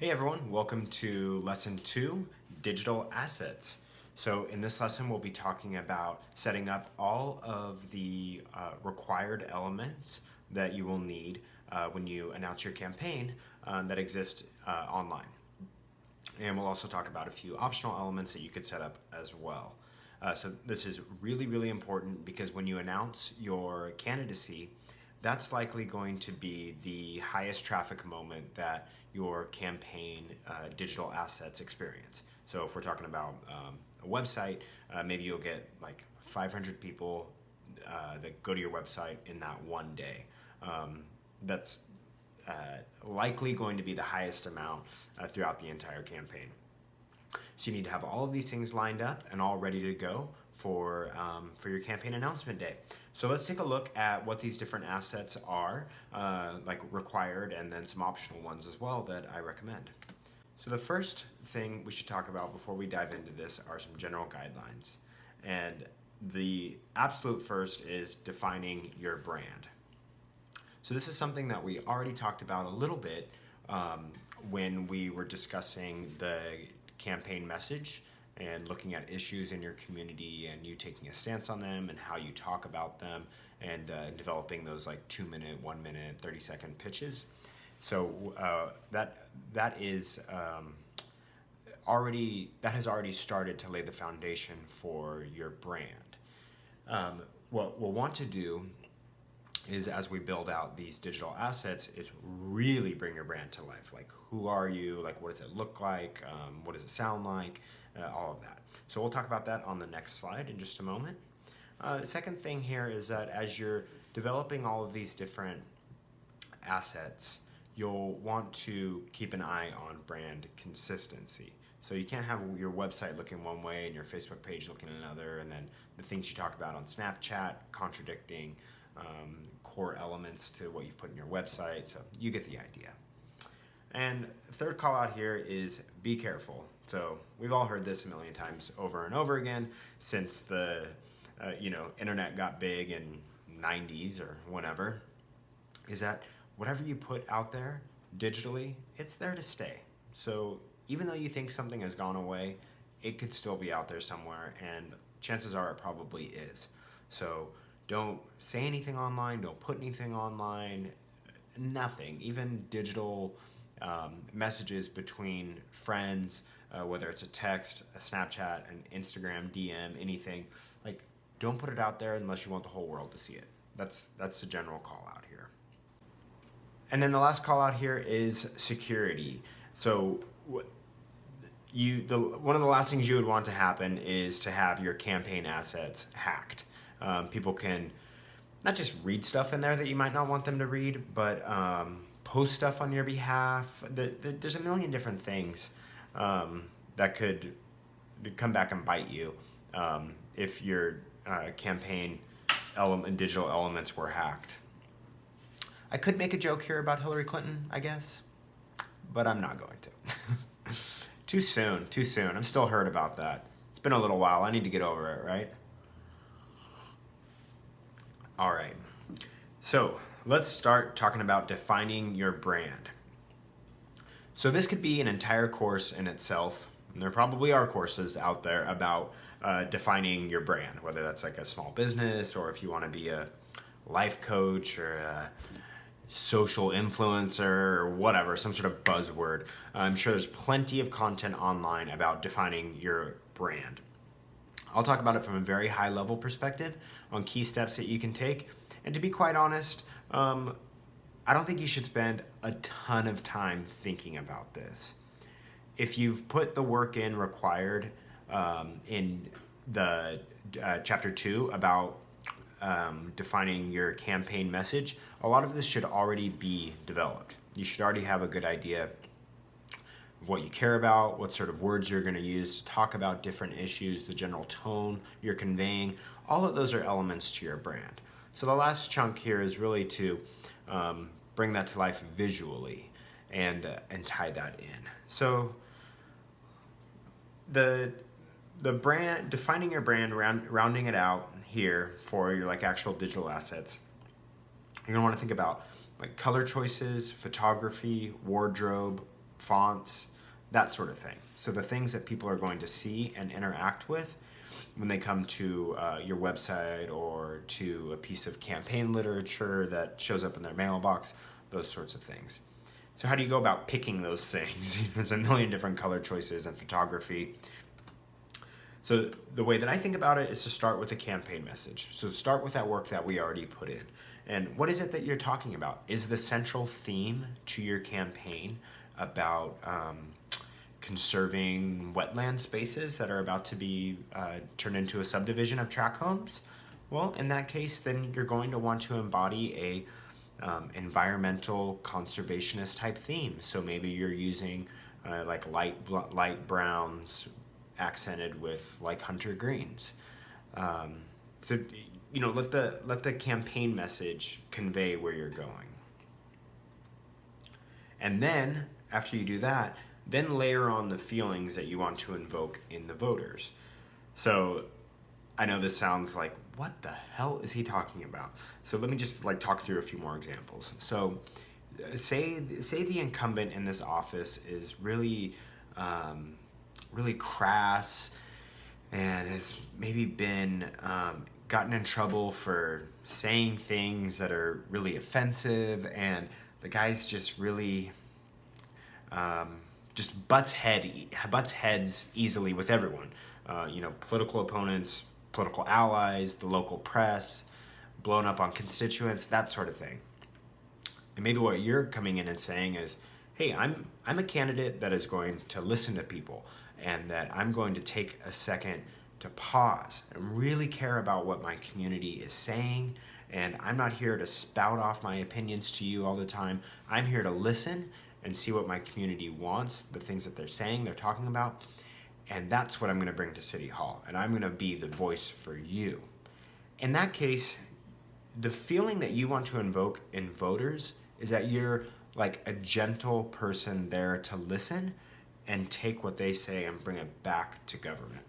Hey everyone, welcome to lesson 2, digital assets. So in this lesson we'll be talking about setting up all of the required elements that you will need when you announce your campaign that exist online. And we'll also talk about a few optional elements that you could set up as well. So this is really important because when you announce your candidacy, that's likely going to be the highest traffic moment that your campaign digital assets experience. So if we're talking about a website, maybe you'll get like 500 people that go to your website in that one day. That's likely going to be the highest amount throughout the entire campaign. So you need to have all of these things lined up and all ready to go for your campaign announcement day. So let's take a look at what these different assets are, like required, and then some optional ones as well that I recommend. So the first thing we should talk about before we dive into this are some general guidelines. And the absolute first is defining your brand. So this is something that we already talked about a little bit when we were discussing the campaign message and looking at issues in your community and you taking a stance on them and how you talk about them and developing those like 2-minute, 1-minute, 30-second pitches. So that has already started to lay the foundation for your brand. What we'll want to do is, as we build out these digital assets, is really bring your brand to life. Like, who are you? Like, what does it look like? What does it sound like? All of that. So we'll talk about that on the next slide in just a moment. The second thing here is that as you're developing all of these different assets, you'll want to keep an eye on brand consistency. So you can't have your website looking one way and your Facebook page looking another, and then the things you talk about on Snapchat contradicting core elements to what you've put in your website. So you get the idea. And third call out here is be careful. So we've all heard this a million times over and over again since the internet got big in 90s or whenever, is that whatever you put out there digitally, it's there to stay. So even though you think something has gone away, it could still be out there somewhere, and chances are it probably is. So don't say anything online, don't put anything online, nothing, even digital messages between friends, whether it's a text, a Snapchat, an Instagram DM, anything. Like, don't put it out there unless you want the whole world to see it. That's the general call out here. And then the last call out here is security. So one of the last things you would want to happen is to have your campaign assets hacked. People can not just read stuff in there that you might not want them to read, but post stuff on your behalf. There's a million different things that could come back and bite you if your campaign digital elements were hacked. I could make a joke here about Hillary Clinton, I guess, but I'm not going to. Too soon. I'm still hurt about that. It's been a little while. I need to get over it, right? All right. So let's start talking about defining your brand. So this could be an entire course in itself, and there probably are courses out there about defining your brand, whether that's like a small business or if you want to be a life coach or a social influencer or whatever, some sort of buzzword. I'm sure there's plenty of content online about defining your brand. I'll talk about it from a very high level perspective on key steps that you can take. And to be quite honest, I don't think you should spend a ton of time thinking about this. If you've put the work in required in the chapter 2 about defining your campaign message, a lot of this should already be developed. You should already have a good idea of what you care about, what sort of words you're going to use to talk about different issues, the general tone you're conveying. All of those are elements to your brand. So the last chunk here is really to bring that to life visually and tie that in. So the brand, defining your brand, rounding it out here for your like actual digital assets, you're gonna want to think about like color choices, photography, wardrobe, fonts, that sort of thing. So the things that people are going to see and interact with when they come to your website or to a piece of campaign literature that shows up in their mailbox, those sorts of things. So how do you go about picking those things? There's a million different color choices and photography. So the way that I think about it is to start with a campaign message. So start with that work that we already put in. And what is it that you're talking about? Is the central theme to your campaign about conserving wetland spaces that are about to be turned into a subdivision of tract homes? Well, in that case, then you're going to want to embody a environmental conservationist type theme. So maybe you're using like light browns accented with like hunter greens. So let the campaign message convey where you're going. And then after you do that, then layer on the feelings that you want to invoke in the voters. So I know this sounds like, what the hell is he talking about? So let me just like talk through a few more examples. So say the incumbent in this office is really really crass and has maybe been gotten in trouble for saying things that are really offensive, and the guy's just really just butts heads easily with everyone. Political opponents, political allies, the local press, blown up on constituents, that sort of thing. And maybe what you're coming in and saying is, hey, I'm a candidate that is going to listen to people, and that I'm going to take a second to pause and really care about what my community is saying. And I'm not here to spout off my opinions to you all the time. I'm here to listen and see what my community wants, the things that they're saying, they're talking about. And that's what I'm going to bring to City Hall. And I'm going to be the voice for you. In that case, the feeling that you want to invoke in voters is that you're like a gentle person there to listen and take what they say and bring it back to government.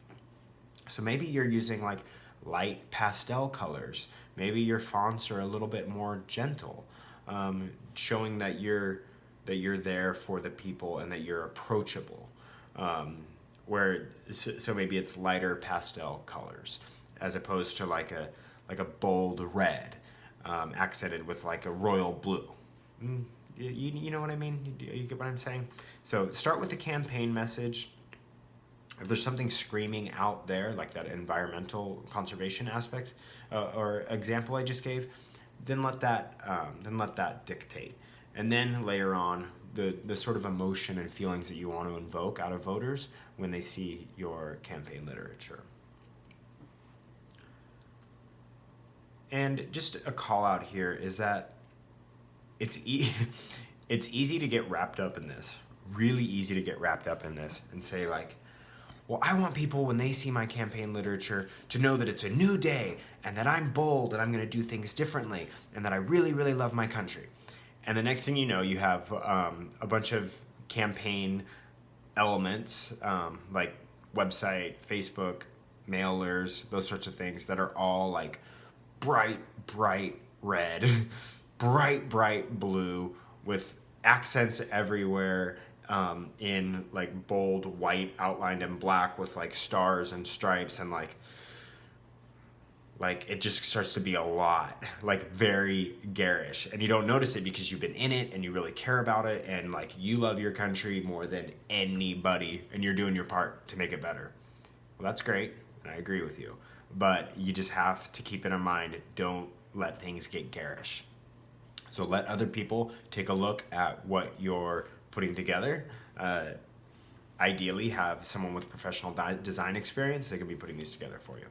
So maybe you're using like light pastel colors. Maybe your fonts are a little bit more gentle, showing that you're there for the people and that you're approachable. So maybe it's lighter pastel colors as opposed to like a bold red, accented with like a royal blue. You know what I mean? You get what I'm saying? So start with the campaign message. If there's something screaming out there, like that environmental conservation aspect or example I just gave, then let that dictate. And then layer on the sort of emotion and feelings that you want to invoke out of voters when they see your campaign literature. And just a call out here is that it's easy to get wrapped up in this, really easy to get wrapped up in this and say like, well, I want people when they see my campaign literature to know that it's a new day and that I'm bold and I'm going to do things differently and that I really, really love my country. And the next thing you know, you have a bunch of campaign elements like website, Facebook, mailers, those sorts of things that are all like bright red, bright blue with accents everywhere, in like bold white outlined in black with like stars and stripes, and like it just starts to be a lot, like very garish, and you don't notice it because you've been in it and you really care about it and like you love your country more than anybody and you're doing your part to make it better. Well, that's great, and I agree with you, but you just have to keep it in mind, don't let things get garish. So let other people take a look at what you're putting together. Ideally have someone with professional design experience that can be putting these together for you.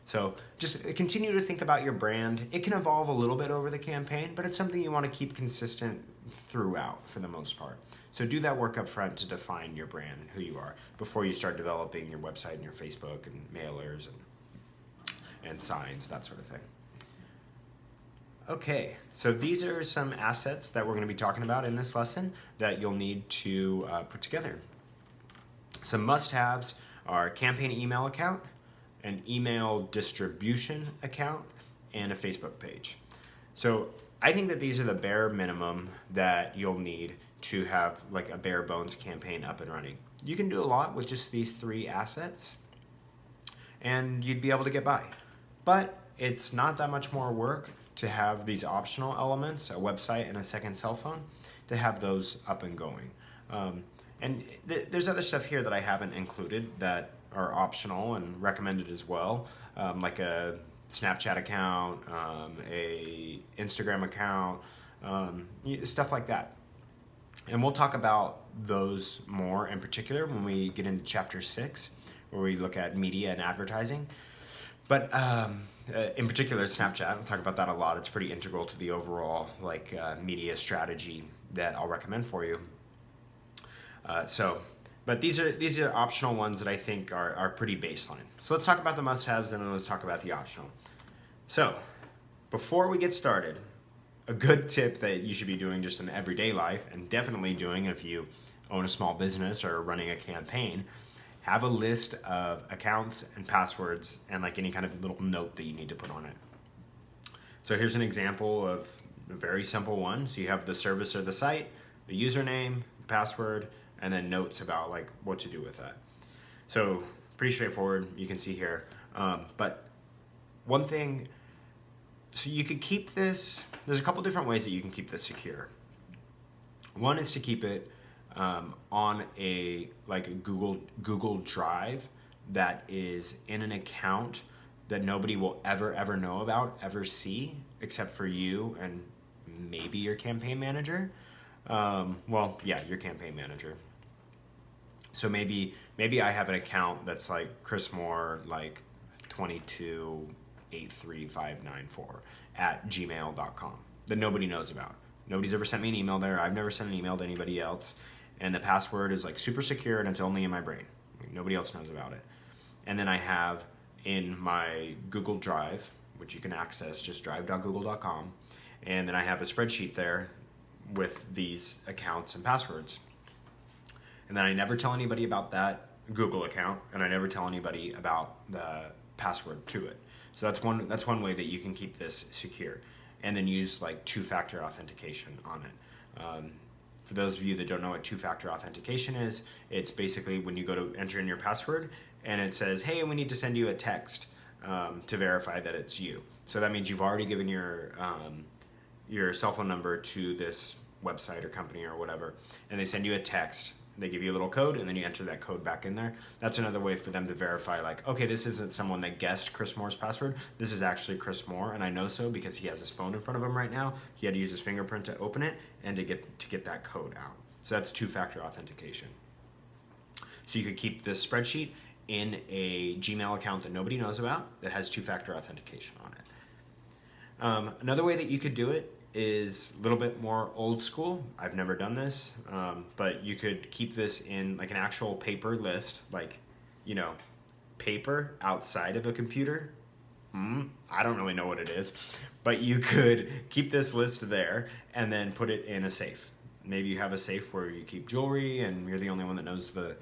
So just continue to think about your brand. It can evolve a little bit over the campaign, but it's something you want to keep consistent throughout for the most part. So do that work up front to define your brand and who you are before you start developing your website and your Facebook and mailers and signs, that sort of thing. Okay, so these are some assets that we're going to be talking about in this lesson that you'll need to put together. Some must-haves are a campaign email account, an email distribution account, and a Facebook page. So I think that these are the bare minimum that you'll need to have like a bare bones campaign up and running. You can do a lot with just these 3 assets and you'd be able to get by. But it's not that much more work to have these optional elements, a website and a second cell phone, to have those up and going. There's other stuff here that I haven't included that are optional and recommended as well, like a Snapchat account, a Instagram account, stuff like that. And we'll talk about those more in particular when we get into chapter 6, where we look at media and advertising. But in particular, Snapchat, I'll talk about that a lot. It's pretty integral to the overall media strategy that I'll recommend for you. But these are optional ones that I think are pretty baseline. So let's talk about the must-haves and then let's talk about the optional. So before we get started, a good tip that you should be doing just in everyday life, and definitely doing if you own a small business or running a campaign, have a list of accounts and passwords and like any kind of little note that you need to put on it. So here's an example of a very simple one. So you have the service or the site, the username, password, and then notes about like what to do with that. So pretty straightforward, you can see here. But one thing, so you could keep this, there's a couple different ways that you can keep this secure. One is to keep it on a Google Drive that is in an account that nobody will ever know about, ever see, except for you and maybe your campaign manager. Your campaign manager. So maybe I have an account that's like Chris Moore, like 2283594 at gmail.com that nobody knows about. Nobody's ever sent me an email there. I've never sent an email to anybody else. And the password is like super secure and it's only in my brain. Nobody else knows about it. And then I have in my Google Drive, which you can access, just drive.google.com. And then I have a spreadsheet there with these accounts and passwords. And then I never tell anybody about that Google account, and I never tell anybody about the password to it. So that's one way that you can keep this secure. And then use like 2-factor authentication on it. For those of you that don't know what 2-factor authentication is, it's basically when you go to enter in your password and it says, hey, we need to send you a text to verify that it's you. So that means you've already given your cell phone number to this website or company or whatever, and they send you a text. They give you a little code, and then you enter that code back in there. That's another way for them to verify, like, okay, this isn't someone that guessed Chris Moore's password. This is actually Chris Moore, and I know so because he has his phone in front of him right now. He had to use his fingerprint to open it and to get that code out. So that's 2-factor authentication. So you could keep this spreadsheet in a Gmail account that nobody knows about that has 2-factor authentication on it. Another way that you could do it is a little bit more old school. I've never done this, but you could keep this in like an actual paper list, like, paper outside of a computer. I don't really know what it is, but you could keep this list there and then put it in a safe. Maybe you have a safe where you keep jewelry and you're the only one that knows the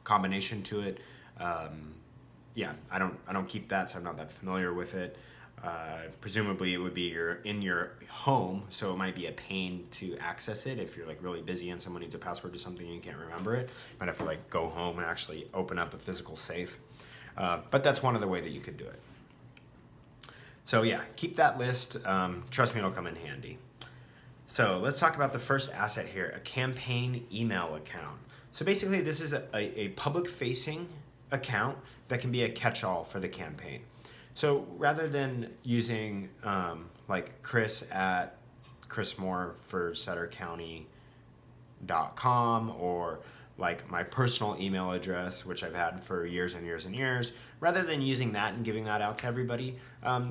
combination to it. I don't keep that, so I'm not that familiar with it. Presumably it would be in your home, so it might be a pain to access it if you're like really busy and someone needs a password to something and you can't remember it. You might have to like go home and actually open up a physical safe. But that's one other way that you could do it. So yeah, keep that list. Trust me, it'll come in handy. So let's talk about the first asset here, a campaign email account. So basically this is a public-facing account that can be a catch-all for the campaign. So rather than using like Chris at chrismooreforsuttercounty.com or like my personal email address, which I've had for years and years and years, rather than using that and giving that out to everybody,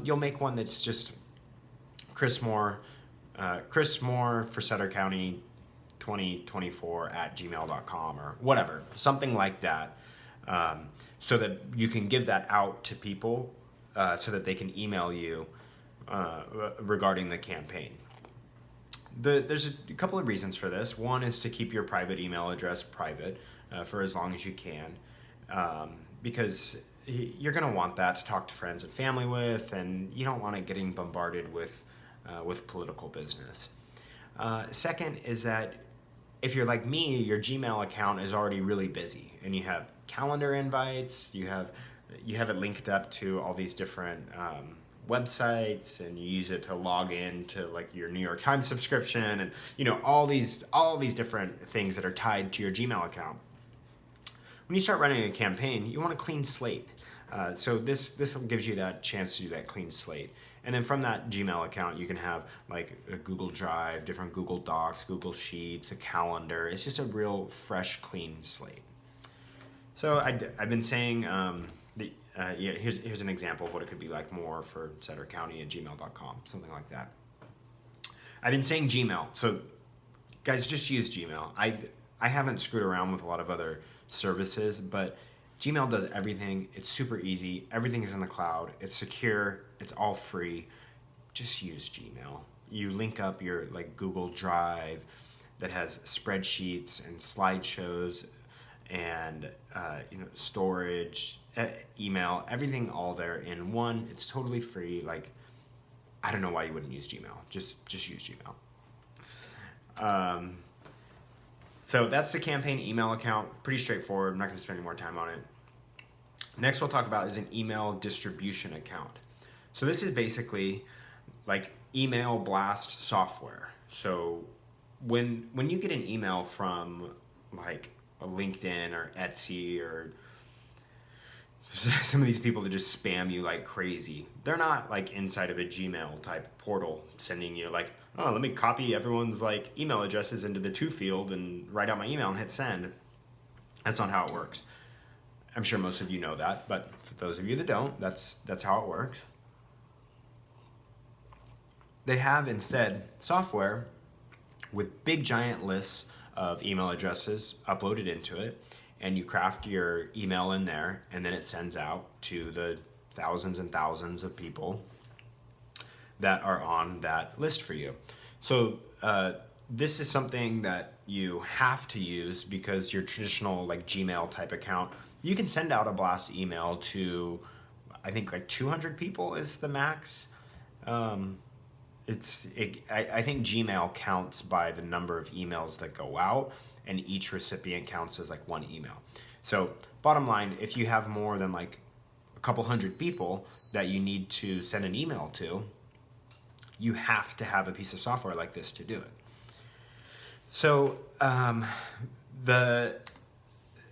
you'll make one that's just Chris Moore for Sutter County 2024 at gmail.com or whatever, something like that, so that you can give that out to people so that they can email you regarding the campaign. There's a couple of reasons for this. One is to keep your private email address private for as long as you can, because you're going to want that to talk to friends and family with, and you don't want it getting bombarded with with political business. Second is that if you're like me, your Gmail account is already really busy, and you have calendar invites, you have it linked up to all these different websites, and you use it to log in to like your New York Times subscription, and all these different things that are tied to your Gmail account. When you start running a campaign, you want a clean slate. So this gives you that chance to do that clean slate. And then from that Gmail account, you can have like a Google Drive, different Google Docs, Google Sheets, a calendar. It's just a real fresh, clean slate. So I've been saying, here's an example of what it could be like more for Sutter County at gmail.com, something like that. I've been saying Gmail. So guys, just use Gmail. I haven't screwed around with a lot of other services, but Gmail does everything. It's super easy. Everything is in the cloud. It's secure. It's all free. Just use Gmail. You link up your like Google Drive that has spreadsheets and slideshows and storage, email, everything all there in one. It's totally free. Like, I don't know why you wouldn't use Gmail. Just use Gmail. So that's the campaign email account. Pretty straightforward. I'm not going to spend any more time on it. Next we'll talk about is an email distribution account. So this is basically like email blast software. So when you get an email from like a LinkedIn or Etsy or some of these people that just spam you like crazy, they're not like inside of a Gmail type portal sending you like, oh, let me copy everyone's like email addresses into the to field and write out my email and hit send. That's not how it works. I'm sure most of you know that, but for those of you that don't, that's how it works. They have instead software with big giant lists of email addresses uploaded into it, and you craft your email in there, and then it sends out to the thousands and thousands of people that are on that list for you. So this is something that you have to use because your traditional like Gmail type account, you can send out a blast email to, I think like 200 people is the max. I think Gmail counts by the number of emails that go out, and each recipient counts as like one email. So bottom line, if you have more than like a couple hundred people that you need to send an email to, you have to have a piece of software like this to do it. So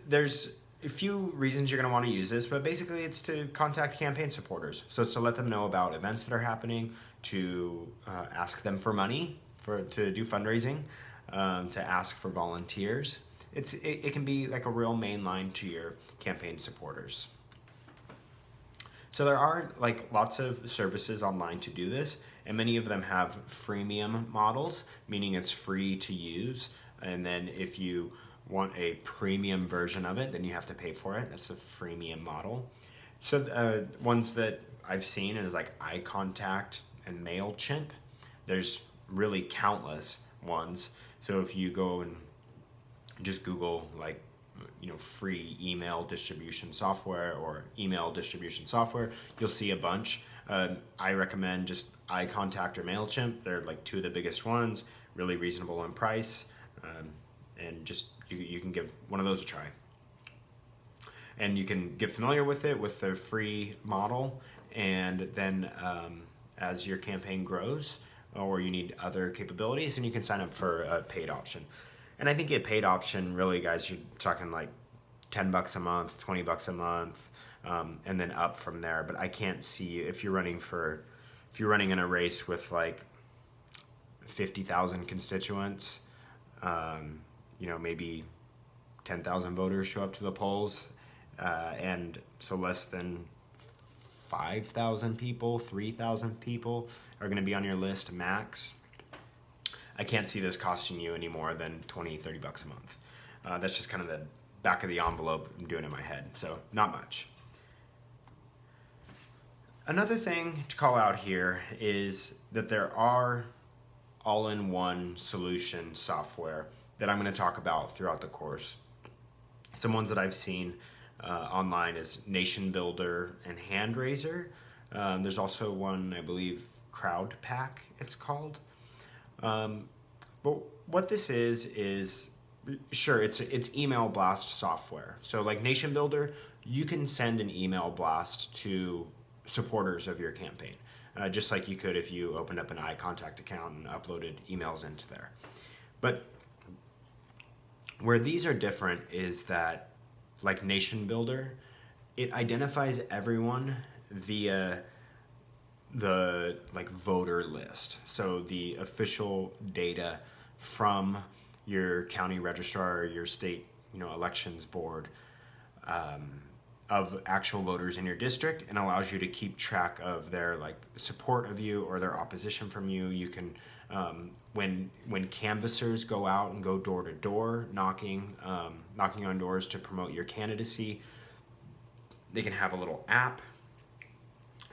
there's a few reasons you're going to want to use this, but basically it's to contact campaign supporters. So it's to let them know about events that are happening, to ask them for money, to do fundraising, to ask for volunteers. It can be like a real main line to your campaign supporters. So there are like lots of services online to do this, and many of them have freemium models, meaning it's free to use. And then if you want a premium version of it, then you have to pay for it. That's a freemium model. So ones that I've seen is like iContact and MailChimp. There's really countless ones. So if you go and just Google like, free email distribution software or email distribution software, you'll see a bunch. I recommend just iContact or MailChimp. They're like two of the biggest ones, really reasonable in price, and just you can give one of those a try. And you can get familiar with it with the free model, and then as your campaign grows or you need other capabilities, and you can sign up for a paid option. And I think a paid option, really, guys, you're talking like $10 a month, $20 a month, and then up from there. But I can't see if you're running in a race with like 50,000 constituents, maybe 10,000 voters show up to the polls, and so less than 5,000 people, 3,000 people are going to be on your list max. I can't see this costing you any more than $20, $30 a month. That's just kind of the back of the envelope I'm doing in my head, so not much. Another thing to call out here is that there are all-in-one solution software that I'm going to talk about throughout the course. Some ones that I've seen online is Nation Builder and Handraiser. There's also one, I believe, CrowdPack, it's called. But what this is sure, it's email blast software. So like Nation Builder, you can send an email blast to supporters of your campaign, just like you could if you opened up an iContact account and uploaded emails into there. But where these are different is that, like Nation Builder, it identifies everyone via the like voter list. So the official data from your county registrar or your state, elections board, of actual voters in your district, and allows you to keep track of their like support of you or their opposition from you. You can, when canvassers go out and go door to door knocking on doors to promote your candidacy, they can have a little app,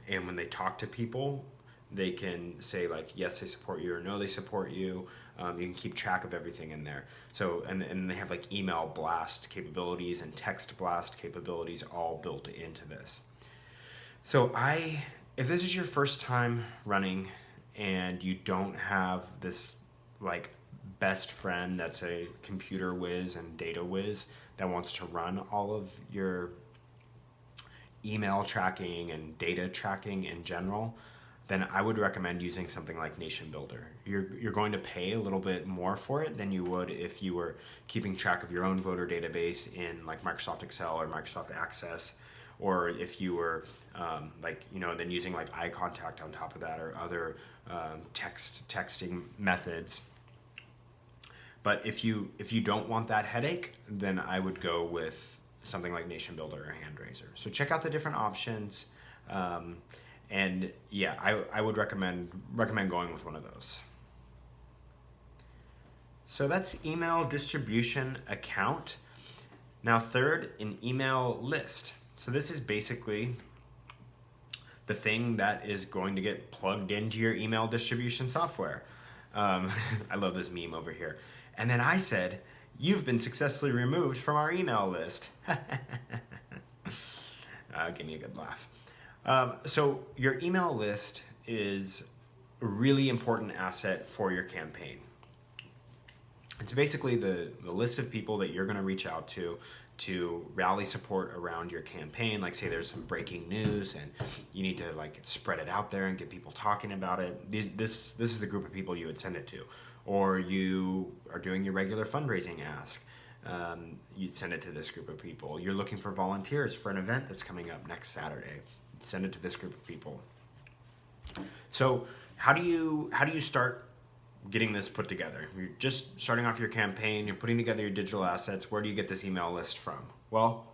and when they talk to people, they can say like, yes, they support you, or no, they support you. You can keep track of everything in there. So, and they have like email blast capabilities and text blast capabilities all built into this. So if this is your first time running and you don't have this like best friend that's a computer whiz and data whiz that wants to run all of your email tracking and data tracking in general, then I would recommend using something like Nation Builder. You're going to pay a little bit more for it than you would if you were keeping track of your own voter database in like Microsoft Excel or Microsoft Access, or if you were then using like iContact on top of that, or other texting methods. But if you don't want that headache, then I would go with something like Nation Builder or Handraiser. So check out the different options. And yeah, I would recommend going with one of those. So that's email distribution account. Now third, an email list. So this is basically the thing that is going to get plugged into your email distribution software. I love this meme over here. And then I said, you've been successfully removed from our email list. Give me a good laugh. So your email list is a really important asset for your campaign. It's basically the list of people that you're going to reach out to rally support around your campaign. Like say there's some breaking news and you need to like spread it out there and get people talking about it. This is the group of people you would send it to. Or you are doing your regular fundraising ask. You'd send it to this group of people. You're looking for volunteers for an event that's coming up next Saturday. Send it to this group of people. So how do you start getting this put together? You're just starting off your campaign, you're putting together your digital assets. Where do you get this email list from? Well,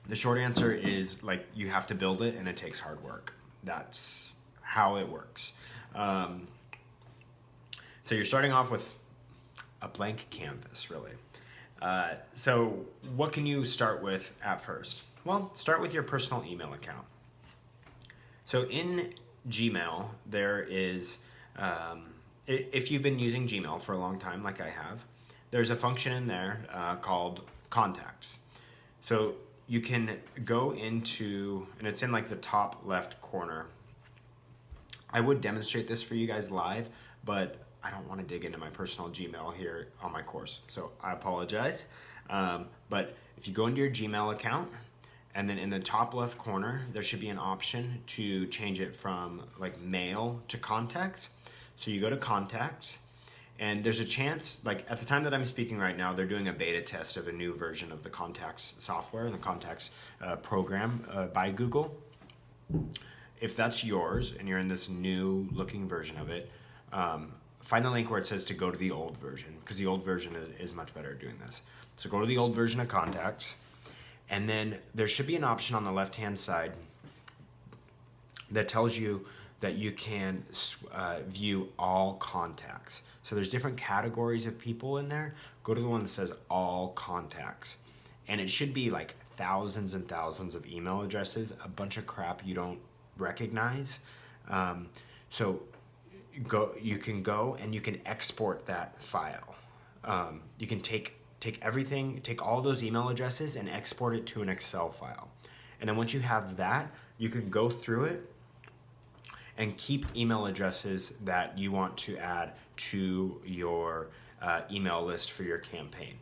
the short answer is like you have to build it, and it takes hard work. That's how it works. So you're starting off with a blank canvas, really. So what can you start with at first? Well, start with your personal email account. So in Gmail, there is, if you've been using Gmail for a long time, like I have, there's a function in there called Contacts. So you can go into, and it's in like the top left corner. I would demonstrate this for you guys live, but I don't want to dig into my personal Gmail here on my course, so I apologize. But if you go into your Gmail account, and then in the top left corner, there should be an option to change it from like mail to contacts. So you go to contacts, and there's a chance, like at the time that I'm speaking right now, they're doing a beta test of a new version of the Contacts software, the Contacts program by Google. If that's yours and you're in this new looking version of it, find the link where it says to go to the old version, because the old version is much better at doing this. So go to the old version of Contacts, and then there should be an option on the left-hand side that tells you that you can view all contacts. So there's different categories of people in there. Go to the one that says all contacts. And it should be like thousands and thousands of email addresses, a bunch of crap you don't recognize. So you can go and you can export that file. You can take everything, take all those email addresses and export it to an Excel file. And then once you have that, you can go through it and keep email addresses that you want to add to your email list for your campaign.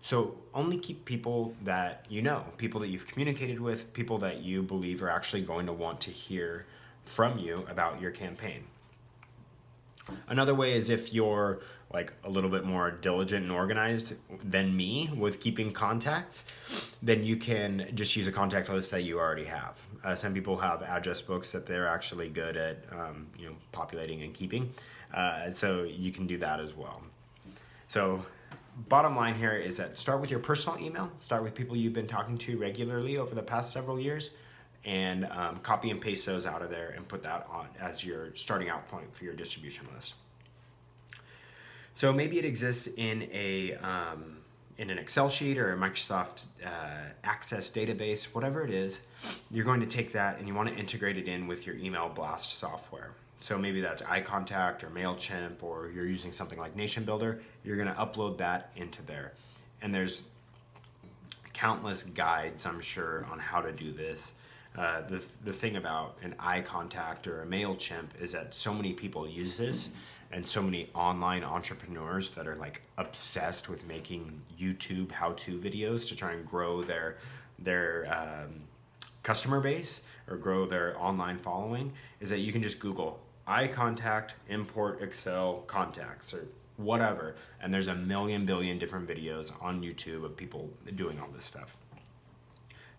So only keep people that you know, people that you've communicated with, people that you believe are actually going to want to hear from you about your campaign. Another way is if you're like a little bit more diligent and organized than me with keeping contacts, then you can just use a contact list that you already have. Some people have address books that they're actually good at populating and keeping. So you can do that as well. So bottom line here is that start with your personal email, start with people you've been talking to regularly over the past several years, and copy and paste those out of there and put that on as your starting out point for your distribution list. So maybe it exists in an Excel sheet or a Microsoft Access database, whatever it is. You're going to take that and you want to integrate it in with your email blast software. So maybe that's iContact or MailChimp, or you're using something like Nation Builder. You're going to upload that into there. And there's countless guides, I'm sure, on how to do this. The thing about an iContact or a MailChimp is that so many people use this, and so many online entrepreneurs that are like obsessed with making YouTube how-to videos to try and grow their customer base or grow their online following, is that you can just Google iContact import Excel contacts or whatever, and there's a billion different videos on YouTube of people doing all this stuff.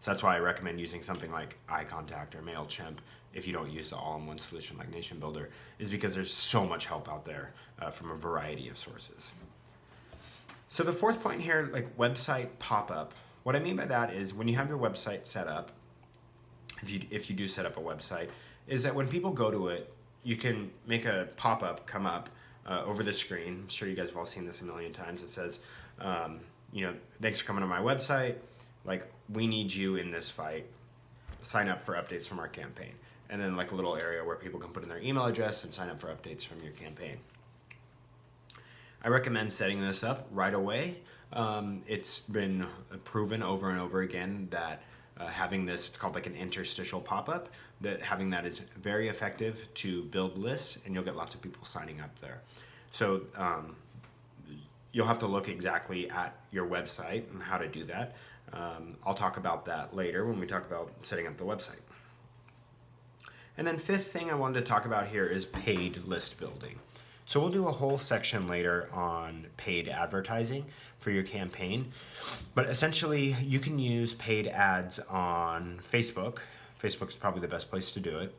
So that's why I recommend using something like iContact or MailChimp if you don't use the all-in-one solution like Nation Builder, is because there's so much help out there from a variety of sources. So the fourth point here, like website pop-up. What I mean by that is when you have your website set up, if you do set up a website, is that when people go to it, you can make a pop-up come up over the screen. I'm sure you guys have all seen this a million times. It says, thanks for coming to my website. Like, we need you in this fight. Sign up for updates from our campaign. And then like a little area where people can put in their email address and sign up for updates from your campaign. I recommend setting this up right away. It's been proven over and over again that having this, it's called like an interstitial pop-up, that having that is very effective to build lists, and you'll get lots of people signing up there. So you'll have to look exactly at your website and how to do that. I'll talk about that later when we talk about setting up the website. And then fifth thing I wanted to talk about here is paid list building. So we'll do a whole section later on paid advertising for your campaign. But essentially, you can use paid ads on Facebook. Facebook's probably the best place to do it.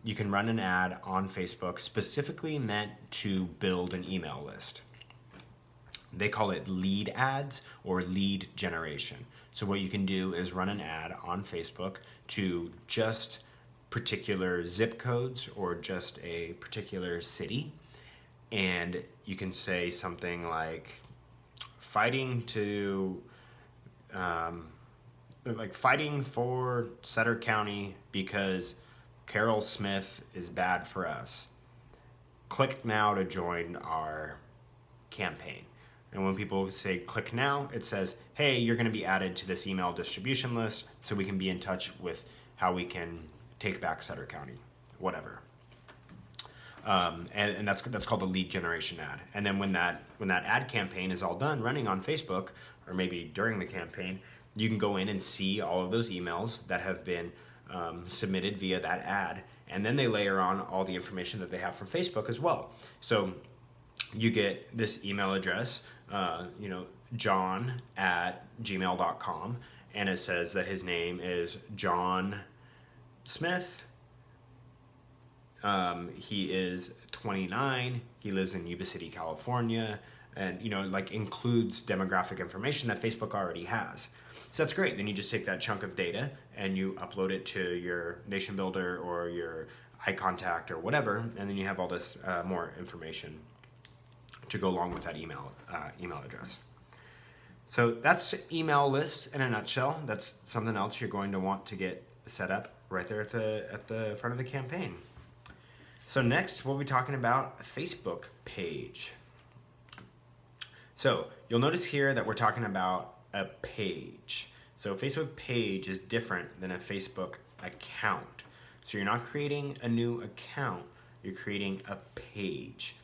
You can run an ad on Facebook specifically meant to build an email list. They call it lead ads or lead generation. So what you can do is run an ad on Facebook to just particular zip codes or just a particular city, and you can say something like fighting for Sutter County because Carol Smith is bad for us. Click now to join our campaign. And when people say click now, it says, hey, you're going to be added to this email distribution list so we can be in touch with how we can take back Sutter County, whatever. And that's called a lead generation ad. And then when that ad campaign is all done running on Facebook, or maybe during the campaign, you can go in and see all of those emails that have been submitted via that ad. And then they layer on all the information that they have from Facebook as well. So you get this email address, john@gmail.com, and it says that his name is John Smith. He is 29. He lives in Yuba City, California, and includes demographic information that Facebook already has. So that's great. Then you just take that chunk of data and you upload it to your Nation Builder or your iContact or whatever, and then you have all this more information to go along with that email address. So that's email lists in a nutshell. That's something else you're going to want to get set up right there at the front of the campaign. So next, we'll be talking about a Facebook page. So you'll notice here that we're talking about a page. So a Facebook page is different than a Facebook account. So you're not creating a new account, you're creating a page.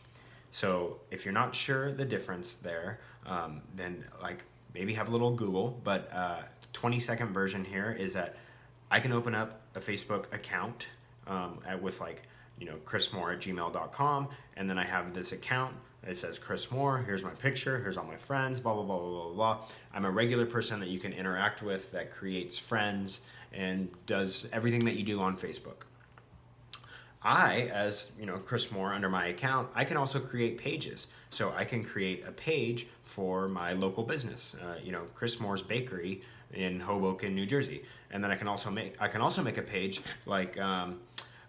So if you're not sure the difference there, then like maybe have a little Google, but 20-second version here is that I can open up a Facebook account with like, chrismoore@gmail.com, and then I have this account. It says Chris Moore, here's my picture, here's all my friends, blah, blah, blah, blah, blah, blah. I'm a regular person that you can interact with, that creates friends and does everything that you do on Facebook. I, as Chris Moore, under my account, I can also create pages. So I can create a page for my local business, Chris Moore's Bakery in Hoboken, New Jersey. And then I can also make a page like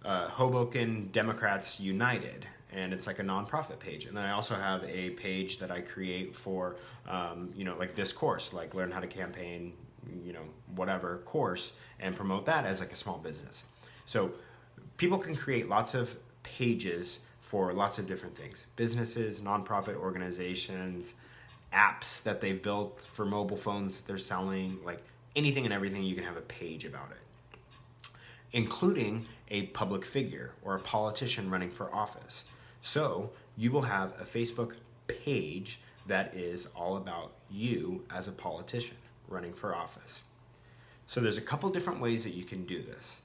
Hoboken Democrats United, and it's like a nonprofit page. And then I also have a page that I create for, like this course, like learn how to campaign, whatever course, and promote that as like a small business. So people can create lots of pages for lots of different things. Businesses, nonprofit organizations, apps that they've built for mobile phones that they're selling, like anything and everything, you can have a page about it, including a public figure or a politician running for office. So you will have a Facebook page that is all about you as a politician running for office. So there's a couple different ways that you can do this.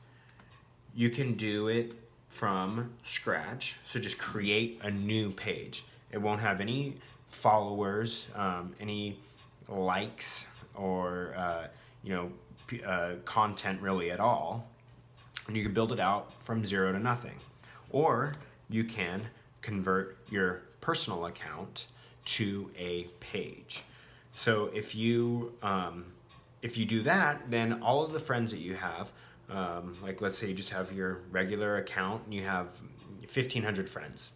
You can do it from scratch, so just create a new page. It won't have any followers, any likes, or content really at all. And you can build it out from 0 to nothing. Or you can convert your personal account to a page. So if you do that, then all of the friends that you have, like let's say you just have your regular account and you have 1,500 friends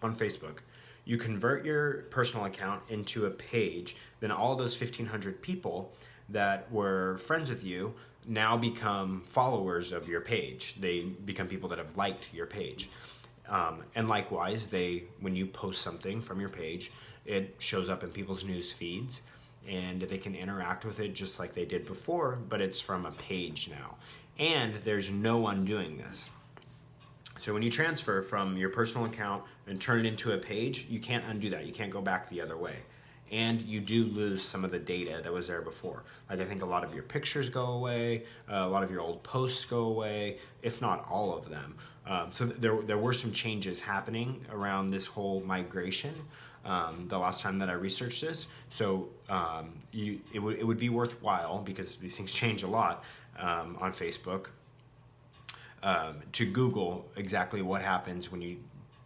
on Facebook. You convert your personal account into a page, then all those 1,500 people that were friends with you now become followers of your page. They become people that have liked your page. And likewise, when you post something from your page, it shows up in people's news feeds, and they can interact with it just like they did before, but it's from a page now. And there's no undoing this. So when you transfer from your personal account and turn it into a page, you can't undo that. You can't go back the other way. And you do lose some of the data that was there before. Like I think a lot of your pictures go away, a lot of your old posts go away, if not all of them. So there were some changes happening around this whole migration the last time that I researched this. So it would be worthwhile, because these things change a lot on Facebook, to Google exactly what happens when you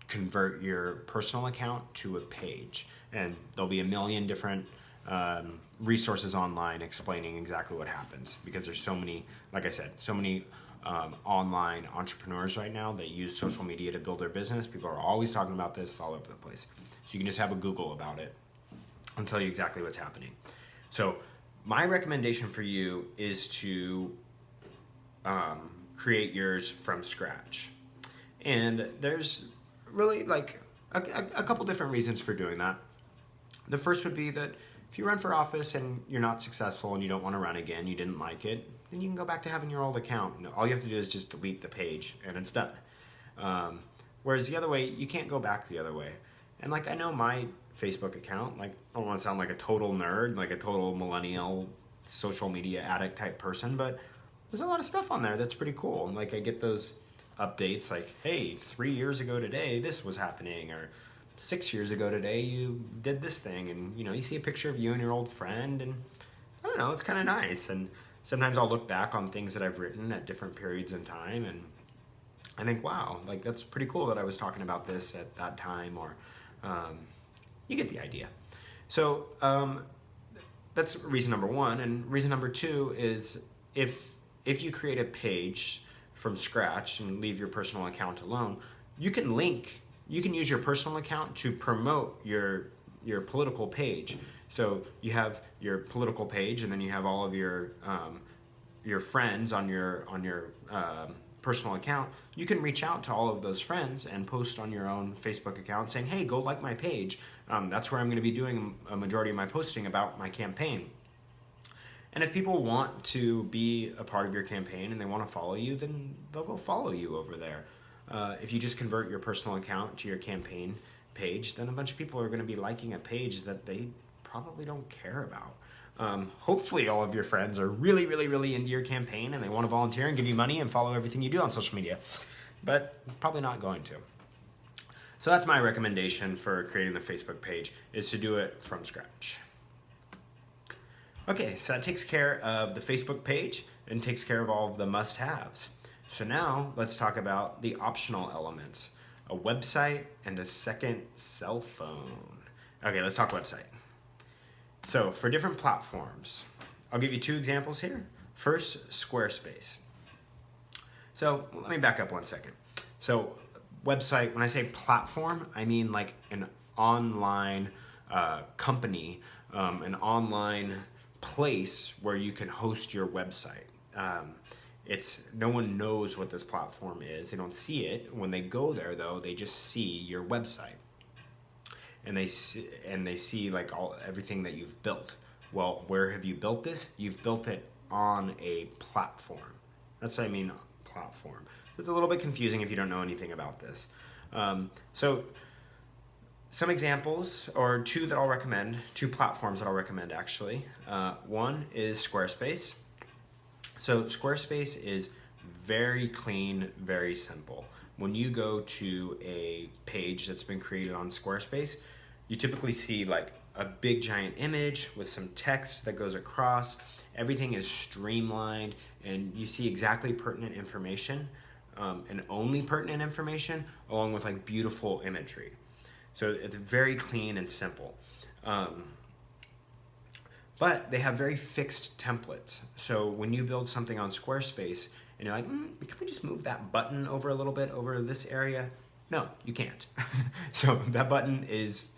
convert your personal account to a page. And there'll be a million different resources online explaining exactly what happens, because there's so many, like I said, so many online entrepreneurs right now that use social media to build their business. People are always talking about this all over the place. So you can just have a Google about it and tell you exactly what's happening. So my recommendation for you is to create yours from scratch. And there's really like a couple different reasons for doing that. The first would be that if you run for office and you're not successful and you don't want to run again, you didn't like it, then you can go back to having your old account. All you have to do is just delete the page and it's done. Whereas the other way, you can't go back the other way. And like I know my Facebook account, like I don't want to sound like a total nerd, like a total millennial social media addict type person, but there's a lot of stuff on there that's pretty cool. And like I get those updates like, hey, 3 years ago today, this was happening, or 6 years ago today, you did this thing. And you see a picture of you and your old friend, and I don't know, it's kind of nice. And sometimes I'll look back on things that I've written at different periods in time, and I think, wow, like that's pretty cool that I was talking about this at that time, or you get the idea. So that's reason number one. And reason number two is if you create a page from scratch and leave your personal account alone, you can use your personal account to promote your political page. So you have your political page, and then you have all of your friends on your personal account. You can reach out to all of those friends and post on your own Facebook account saying, hey, go like my page. That's where I'm going to be doing a majority of my posting about my campaign. And if people want to be a part of your campaign and they want to follow you, then they'll go follow you over there. If you just convert your personal account to your campaign page, then a bunch of people are going to be liking a page that they probably don't care about. Hopefully all of your friends are really, really, really into your campaign and they want to volunteer and give you money and follow everything you do on social media, but probably not going to. So that's my recommendation for creating the Facebook page, is to do it from scratch. Okay, so that takes care of the Facebook page and takes care of all of the must-haves. So now let's talk about the optional elements, a website and a second cell phone. Okay, let's talk website. So for different platforms, I'll give you 2 examples here. First, Squarespace. So let me back up 1 second. So website, when I say platform, I mean like an online company, an online place where you can host your website. No one knows what this platform is. They don't see it. When they go there, though, they just see your website, and they see like everything that you've built. Well, where have you built this? You've built it on a platform. That's what I mean, platform. It's a little bit confusing if you don't know anything about this. So some examples, or 2 that I'll recommend, 2 platforms that I'll recommend actually. One is Squarespace. So Squarespace is very clean, very simple. When you go to a page that's been created on Squarespace, you typically see like a big giant image with some text that goes across. Everything is streamlined and you see exactly pertinent information, and only pertinent information, along with like beautiful imagery. So it's very clean and simple. But they have very fixed templates. So when you build something on Squarespace and you're like, can we just move that button over a little bit over this area? No, you can't. So that button is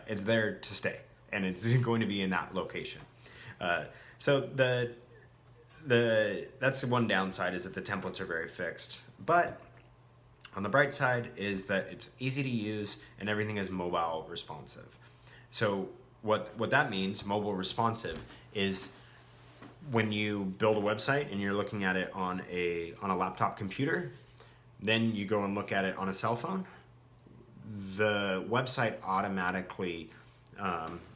it's there to stay, and it's going to be in that location. So that's the one downside, is that the templates are very fixed. But on the bright side is that it's easy to use and everything is mobile responsive. So what that means, mobile responsive, is when you build a website and you're looking at it on a laptop computer, then you go and look at it on a cell phone, the website automatically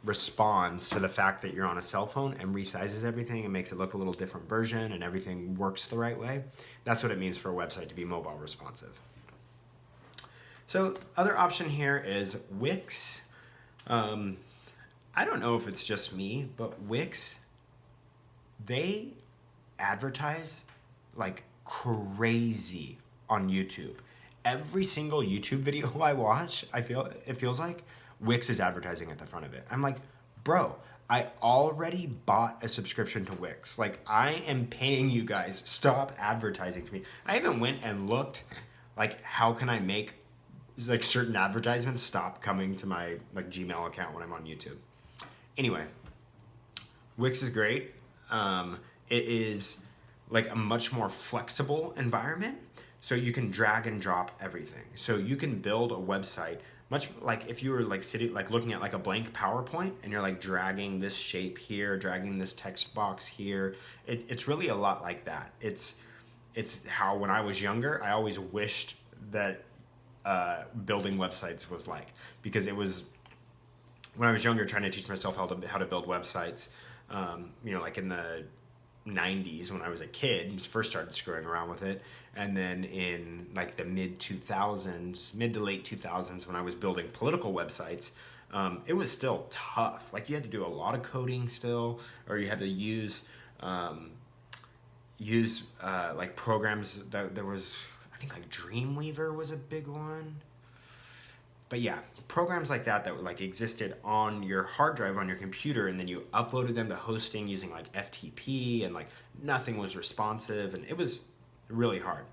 responds to the fact that you're on a cell phone and resizes everything and makes it look a little different version, and everything works the right way. That's what it means for a website to be mobile responsive. So other option here is Wix. I don't know if it's just me, but Wix, they advertise like crazy on YouTube. Every single YouTube video I watch, it feels like Wix is advertising at the front of it. I'm like, bro, I already bought a subscription to Wix. Like, I am paying you guys. Stop advertising to me. I even went and looked, like, how can I make like certain advertisements stop coming to my like Gmail account when I'm on YouTube. Anyway, Wix is great. It is like a much more flexible environment, so you can drag and drop everything. So you can build a website much like if you were like sitting, like looking at like a blank PowerPoint and you're like dragging this shape here, dragging this text box here. It's really a lot like that. It's how when I was younger, I always wished that building websites was like, because it was when I was younger trying to teach myself how to build websites, like in the 90s when I was a kid, first started screwing around with it, and then in like the mid to late 2000s when I was building political websites, it was still tough. Like, you had to do a lot of coding still, or you had to use like programs that there was, I think like Dreamweaver was a big one. But yeah, programs like that like existed on your hard drive on your computer, and then you uploaded them to hosting using like FTP, and like nothing was responsive, and it was really hard.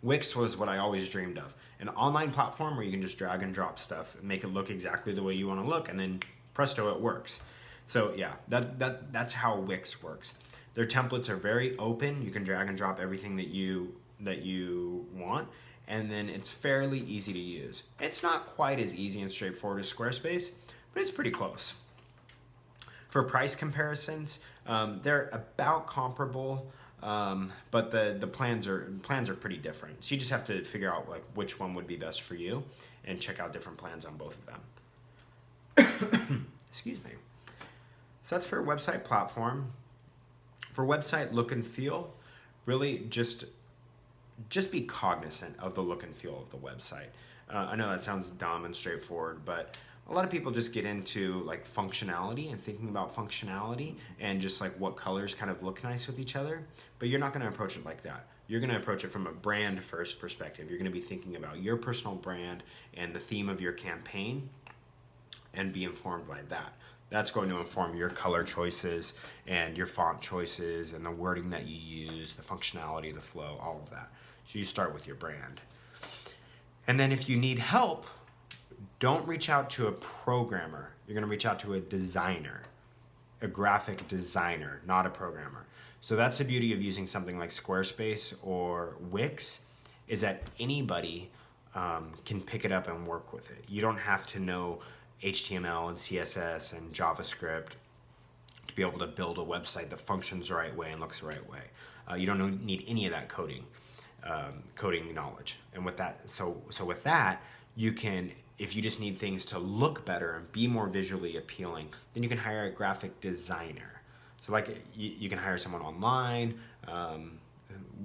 Wix was what I always dreamed of. An online platform where you can just drag and drop stuff and make it look exactly the way you want to look, and then presto, it works. So yeah, that's how Wix works. Their templates are very open. You can drag and drop everything that you want, and then it's fairly easy to use. It's not quite as easy and straightforward as Squarespace, but it's pretty close. For price comparisons, they're about comparable, but the plans are pretty different. So you just have to figure out like which one would be best for you, and check out different plans on both of them. Excuse me. So that's for website platform. For website look and feel, really just be cognizant of the look and feel of the website. I know that sounds dumb and straightforward, but a lot of people just get into like functionality and thinking about functionality and just like what colors kind of look nice with each other, but you're not going to approach it like that. You're going to approach it from a brand first perspective. You're going to be thinking about your personal brand and the theme of your campaign and be informed by that. That's going to inform your color choices and your font choices and the wording that you use, the functionality, the flow, all of that. So you start with your brand. And then if you need help, don't reach out to a programmer. You're going to reach out to a designer, a graphic designer, not a programmer. So that's the beauty of using something like Squarespace or Wix, is that anybody can pick it up and work with it. You don't have to know HTML and CSS and JavaScript to be able to build a website that functions the right way and looks the right way. You don't need any of that coding knowledge. And with that, so with that, you can, if you just need things to look better and be more visually appealing, then you can hire a graphic designer. So like you can hire someone online.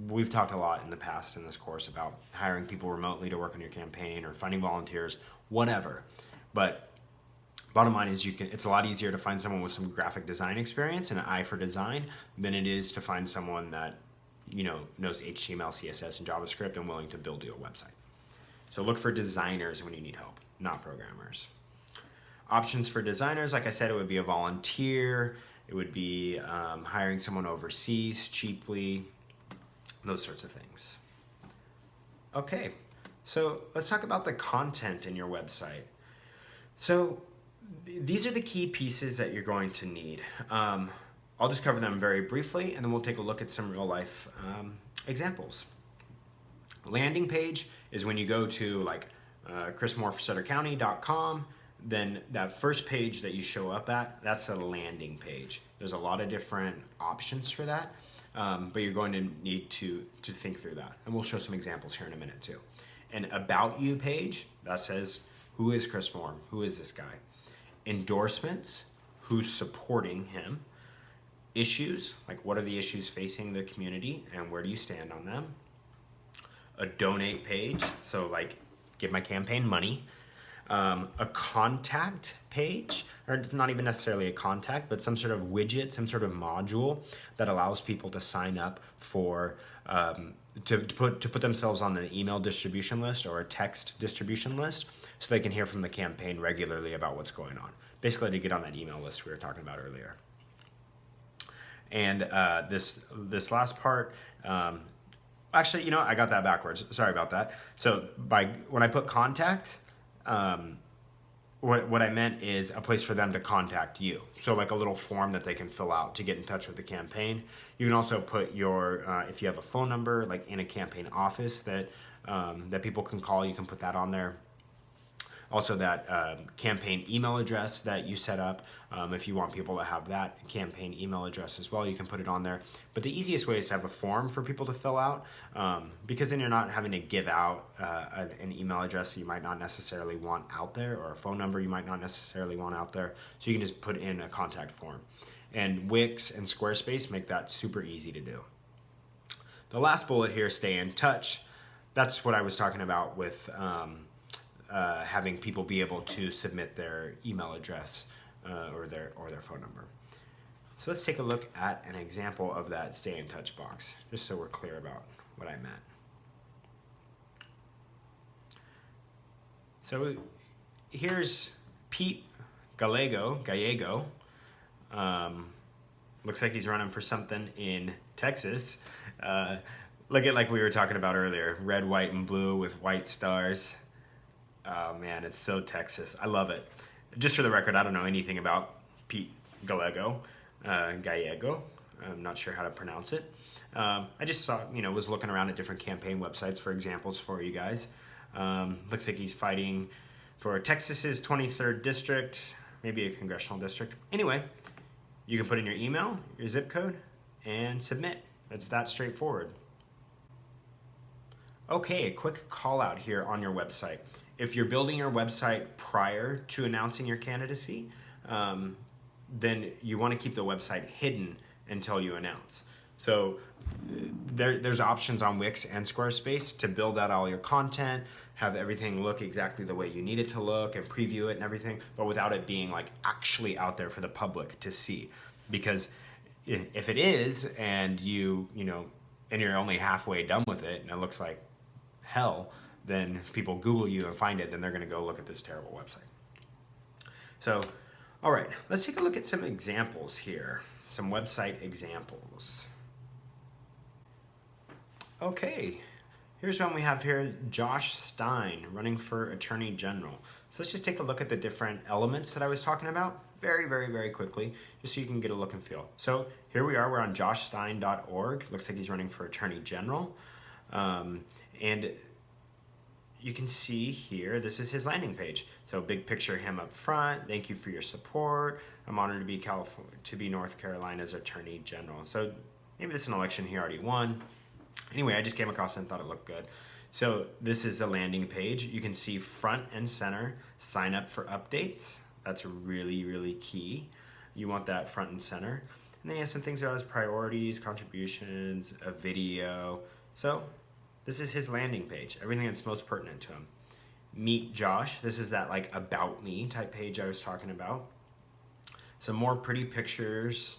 We've talked a lot in the past in this course about hiring people remotely to work on your campaign or finding volunteers, whatever. But bottom line is it's a lot easier to find someone with some graphic design experience and an eye for design than it is to find someone that knows HTML, CSS, and JavaScript and willing to build you a website. So look for designers when you need help, not programmers. Options for designers, like I said, it would be a volunteer. It would be hiring someone overseas cheaply, those sorts of things. Okay, so let's talk about the content in your website. So these are the key pieces that you're going to need. I'll just cover them very briefly, and then we'll take a look at some real life examples. Landing page is when you go to like chrismooreforSutterCounty.com, then that first page that you show up at, that's a landing page. There's a lot of different options for that, but you're going to need to think through that. And we'll show some examples here in a minute too. An About You page, that says, who is Chris Moore? Who is this guy? Endorsements, who's supporting him. Issues, like what are the issues facing the community and where do you stand on them? A donate page, so like give my campaign money. A contact page, or not even necessarily a contact, but some sort of widget, some sort of module that allows people to sign up for to put themselves on an email distribution list or a text distribution list so they can hear from the campaign regularly about what's going on. Basically to get on that email list we were talking about earlier. And this last part, actually, I got that backwards. Sorry about that. So when I put contact, what I meant is a place for them to contact you. So like a little form that they can fill out to get in touch with the campaign. You can also put your, if you have a phone number, like in a campaign office that people can call, you can put that on there. Also that campaign email address that you set up, if you want people to have that campaign email address as well, you can put it on there. But the easiest way is to have a form for people to fill out, because then you're not having to give out an email address that you might not necessarily want out there, or a phone number you might not necessarily want out there. So you can just put in a contact form. And Wix and Squarespace make that super easy to do. The last bullet here, stay in touch. That's what I was talking about with having people be able to submit their email address or their phone number. So let's take a look at an example of that stay in touch box, just so we're clear about what I meant. So here's Pete Gallego. Looks like he's running for something in Texas. Look at like we were talking about earlier, red, white, and blue with white stars. Oh man, it's so Texas. I love it. Just for the record, I don't know anything about Pete Gallego. I'm not sure how to pronounce it. I just saw, was looking around at different campaign websites for examples for you guys. Looks like he's fighting for Texas's 23rd district, maybe a congressional district. Anyway, You can put in your email, your zip code, and submit. It's that straightforward. Okay, a quick call out here on your website. If you're building your website prior to announcing your candidacy, then you want to keep the website hidden until you announce. So there's options on Wix and Squarespace to build out all your content, have everything look exactly the way you need it to look, and preview it and everything, but without it being like actually out there for the public to see. Because if it is, and and you're only halfway done with it, and it looks like hell, then if people Google you and find it, then they're going to go look at this terrible website. So, all right, let's take a look at some examples here, some website examples. Okay, here's one we have here, Josh Stein running for Attorney General. So let's just take a look at the different elements that I was talking about very, very, very quickly, just so you can get a look and feel. So here we are, we're on joshstein.org. Looks like he's running for Attorney General. And you can see here, this is his landing page. So big picture of him up front. Thank you for your support. I'm honored to be North Carolina's Attorney General. So maybe this is an election he already won. Anyway, I just came across it and thought it looked good. So this is the landing page. You can see front and center, sign up for updates. That's really, really key. You want that front and center. And then he has some things about his priorities, contributions, a video. So this is his landing page, everything that's most pertinent to him. Meet Josh. This is that like about me type page I was talking about. Some more pretty pictures,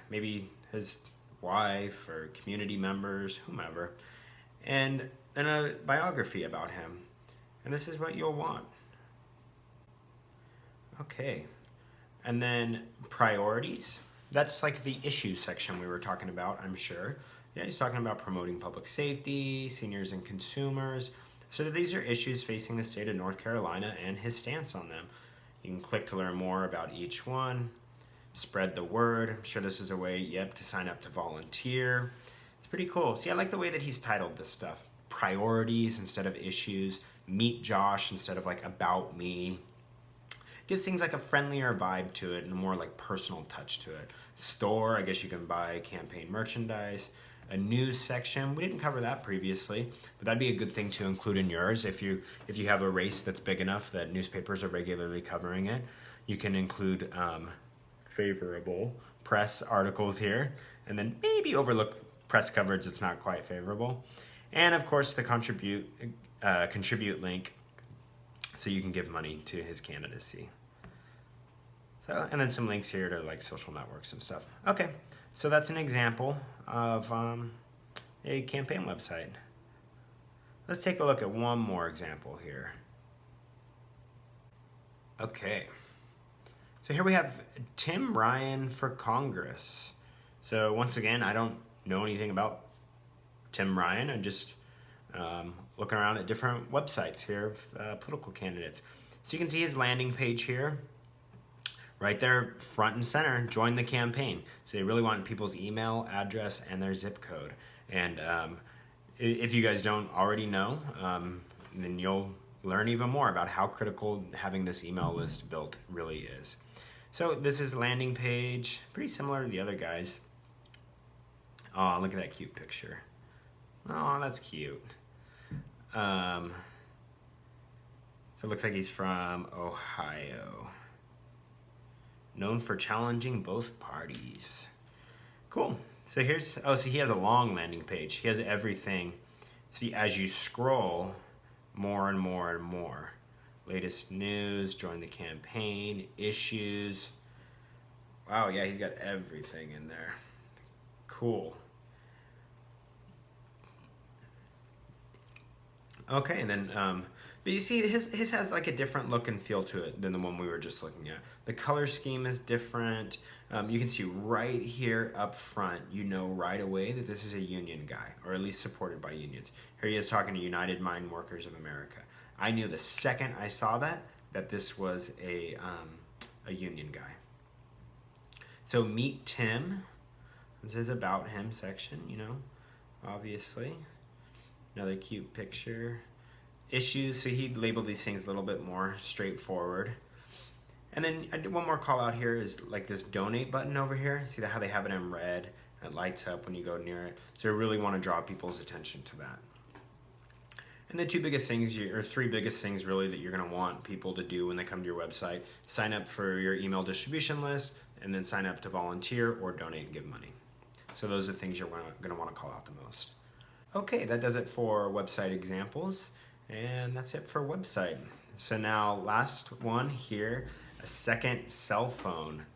maybe his wife or community members, whomever, and then a biography about him. And this is what you'll want. Okay, and then priorities. That's like the issues section we were talking about, I'm sure. Yeah, he's talking about promoting public safety, seniors and consumers. So these are issues facing the state of North Carolina and his stance on them. You can click to learn more about each one. Spread the word. I'm sure this is a way, to sign up to volunteer. It's pretty cool. See, I like the way that he's titled this stuff. Priorities instead of issues. Meet Josh instead of like about me. Gives things like a friendlier vibe to it and a more like personal touch to it. Store, I guess you can buy campaign merchandise. A news section, we didn't cover that previously, but that'd be a good thing to include in yours. If you have a race that's big enough that newspapers are regularly covering it, you can include favorable press articles here, and then maybe overlook press coverage that's not quite favorable. And of course the contribute link, so you can give money to his candidacy. So, and then some links here to like social networks and stuff. Okay, so that's an example of a campaign website. Let's take a look at one more example here. Okay, so here we have Tim Ryan for Congress. So once again, I don't know anything about Tim Ryan. I'm just looking around at different websites here of political candidates. So you can see his landing page here. Right there, front and center, join the campaign. So they really want people's email address and their zip code. And if you guys don't already know, then you'll learn even more about how critical having this email list built really is. So this is landing page, pretty similar to the other guys. Oh, look at that cute picture. Oh, that's cute. So it looks like he's from Ohio. Known for challenging both parties. Cool. So here's, so he has a long landing page. He has everything. See, as you scroll, more and more and more. Latest news, join the campaign, issues. Wow, yeah, he's got everything in there. Cool. Okay, and then, but you see, his has like a different look and feel to it than the one we were just looking at. The color scheme is different. You can see right here up front, you know right away that this is a union guy, or at least supported by unions. Here he is talking to United Mine Workers of America. I knew the second I saw that this was a union guy. So meet Tim. This is about him section, obviously. Another cute picture. Issues, so he labeled these things a little bit more straightforward. And then I did one more call out here is like this donate button over here. See how they have it in red? It lights up when you go near it. So I really want to draw people's attention to that. And the three biggest things really that you're going to want people to do when they come to your website: sign up for your email distribution list, and then sign up to volunteer or donate and give money. So those are the things you're going to want to call out the most. Okay, that does it for website examples, and that's it for website. So now last one here, a second cell phone.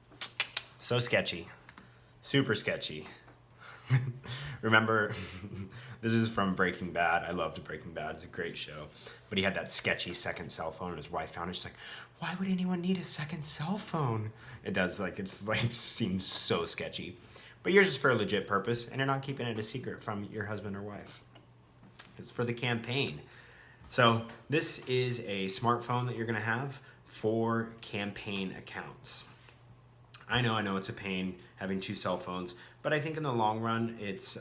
So sketchy, super sketchy. Remember, this is from Breaking Bad. I loved Breaking Bad. It's a great show. But he had that sketchy second cell phone, and his wife found it. She's like, why would anyone need a second cell phone? It seems so sketchy. But yours is for a legit purpose, and you're not keeping it a secret from your husband or wife. It's for the campaign. So this is a smartphone that you're going to have for campaign accounts. I know it's a pain having two cell phones, but I think in the long run it's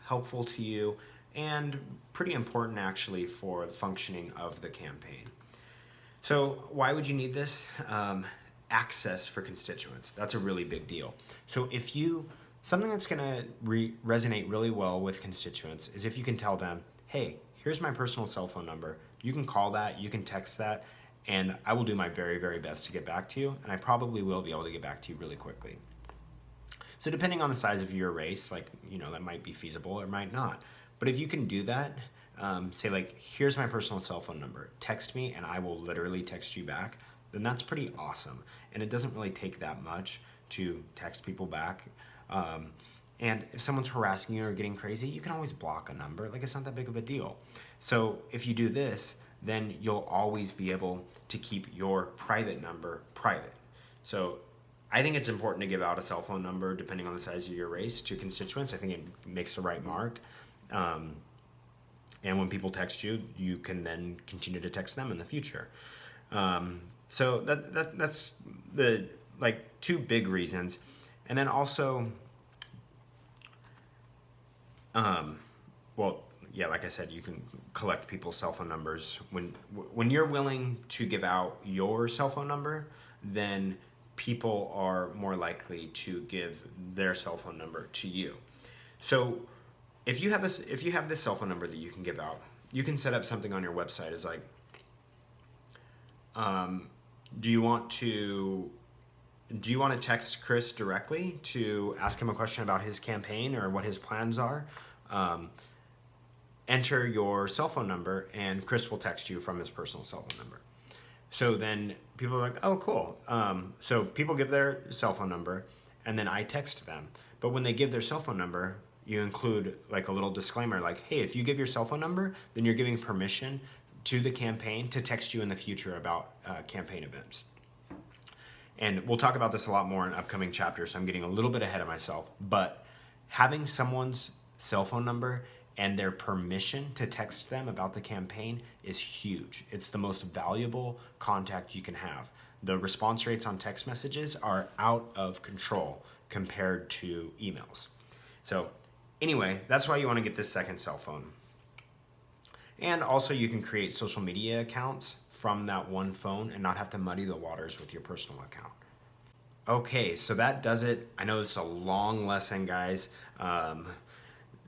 helpful to you and pretty important actually for the functioning of the campaign. So why would you need this? Access for constituents. That's a really big deal. So something that's going to resonate really well with constituents is if you can tell them, hey, here's my personal cell phone number. You can call that, you can text that, and I will do my very, very best to get back to you, and I probably will be able to get back to you really quickly. So depending on the size of your race, that might be feasible or might not. But if you can do that, say like, here's my personal cell phone number, text me and I will literally text you back, then that's pretty awesome. And it doesn't really take that much to text people back. And if someone's harassing you or getting crazy, you can always block a number. Like, it's not that big of a deal. So if you do this, then you'll always be able to keep your private number private. So I think it's important to give out a cell phone number, depending on the size of your race, to constituents. I think it makes the right mark. And when people text you, you can then continue to text them in the future. So that's the two big reasons. And then also, like I said, you can collect people's cell phone numbers. When you're willing to give out your cell phone number, then people are more likely to give their cell phone number to you. So if you have this cell phone number that you can give out, you can set up something on your website as like, do you want to text Chris directly to ask him a question about his campaign or what his plans are? Enter your cell phone number and Chris will text you from his personal cell phone number. So then people are like, oh, cool. So people give their cell phone number and then I text them. But when they give their cell phone number, you include like a little disclaimer like, hey, if you give your cell phone number, then you're giving permission to the campaign to text you in the future about campaign events. And we'll talk about this a lot more in upcoming chapters, so I'm getting a little bit ahead of myself. But having someone's cell phone number and their permission to text them about the campaign is huge. It's the most valuable contact you can have. The response rates on text messages are out of control compared to emails. So anyway, that's why you want to get this second cell phone. And also you can create social media accounts from that one phone and not have to muddy the waters with your personal account. Okay, so that does it. I know this is a long lesson, guys.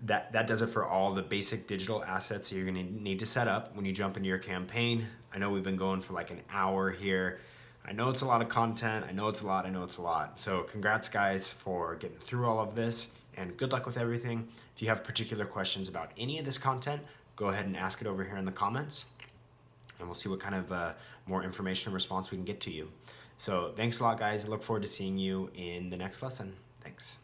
That does it for all the basic digital assets that you're gonna need to set up when you jump into your campaign. I know we've been going for like an hour here. I know it's a lot of content. I know it's a lot. So congrats, guys, for getting through all of this, and good luck with everything. If you have particular questions about any of this content, go ahead and ask it over here in the comments, and we'll see what kind of more information and response we can get to you. So thanks a lot, guys. I look forward to seeing you in the next lesson. Thanks.